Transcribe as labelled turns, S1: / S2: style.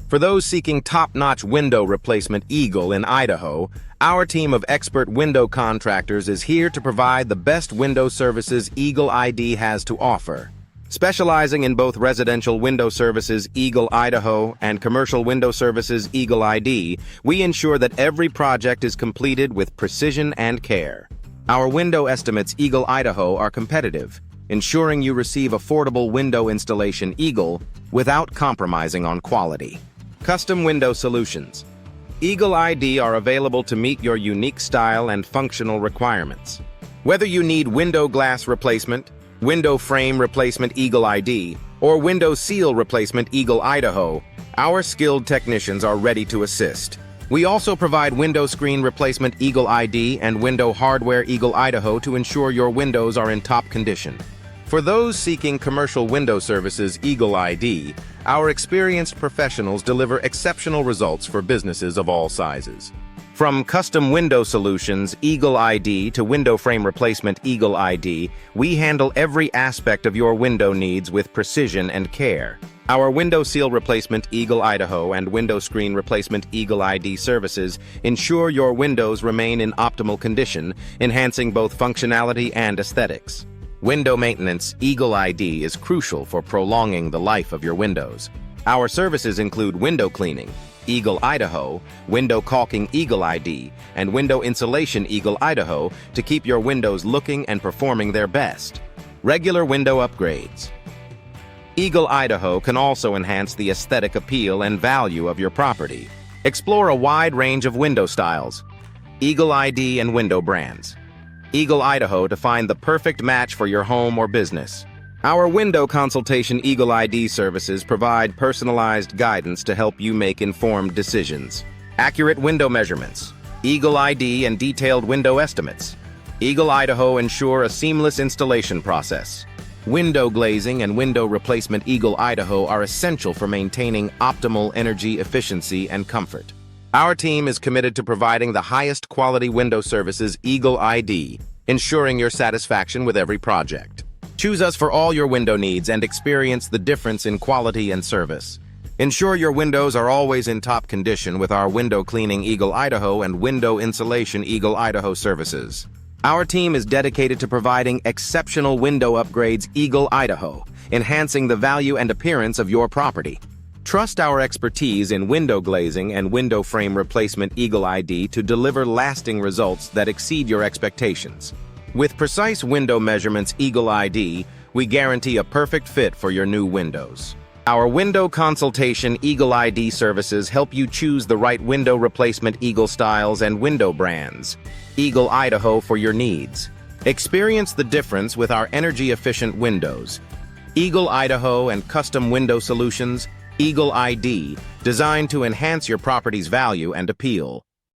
S1: For those seeking top-notch window replacement, Eagle in Idaho, our team of expert window contractors is here to provide the best window services Eagle ID has to offer. Specializing in both residential window services Eagle Idaho and commercial window services Eagle ID, we ensure that every project is completed with precision and care. Our window estimates Eagle Idaho are competitive, ensuring you receive affordable window installation Eagle without compromising on quality. Custom window solutions. Eagle ID are available to meet your unique style and functional requirements. Whether you need window glass replacement, window frame replacement Eagle ID, or window seal replacement Eagle Idaho, our skilled technicians are ready to assist. We also provide window screen replacement Eagle ID and window hardware Eagle Idaho to ensure your windows are in top condition. For those seeking commercial window services Eagle ID, our experienced professionals deliver exceptional results for businesses of all sizes. From custom window solutions Eagle ID to window frame replacement Eagle ID, we handle every aspect of your window needs with precision and care. Our window seal replacement Eagle Idaho and window screen replacement Eagle ID services ensure your windows remain in optimal condition, enhancing both functionality and aesthetics. Window maintenance Eagle ID is crucial for prolonging the life of your windows. Our services include window cleaning, Eagle Idaho, window caulking Eagle ID, and window insulation Eagle Idaho to keep your windows looking and performing their best. Regular window upgrades. Eagle Idaho can also enhance the aesthetic appeal and value of your property. Explore a wide range of window styles, Eagle ID and window brands. Eagle Idaho to find the perfect match for your home or business. Our window consultation Eagle ID services provide personalized guidance to help you make informed decisions. Accurate window measurements, Eagle ID and detailed window estimates. Eagle Idaho ensure a seamless installation process. Window glazing and window replacement Eagle Idaho are essential for maintaining optimal energy efficiency and comfort. Our team is committed to providing the highest quality window services Eagle ID, ensuring your satisfaction with every project. Choose us for all your window needs and experience the difference in quality and service. Ensure your windows are always in top condition with our window cleaning Eagle Idaho and window insulation Eagle Idaho services. Our team is dedicated to providing exceptional window upgrades Eagle Idaho, enhancing the value and appearance of your property. Trust our expertise in window glazing and window frame replacement Eagle ID to deliver lasting results that exceed your expectations. With precise window measurements Eagle ID, we guarantee a perfect fit for your new windows. Our window consultation Eagle ID services help you choose the right window replacement Eagle styles and window brands. Eagle Idaho for your needs. Experience the difference with our energy-efficient windows. Eagle Idaho and custom window solutions Eagle ID, designed to enhance your property's value and appeal.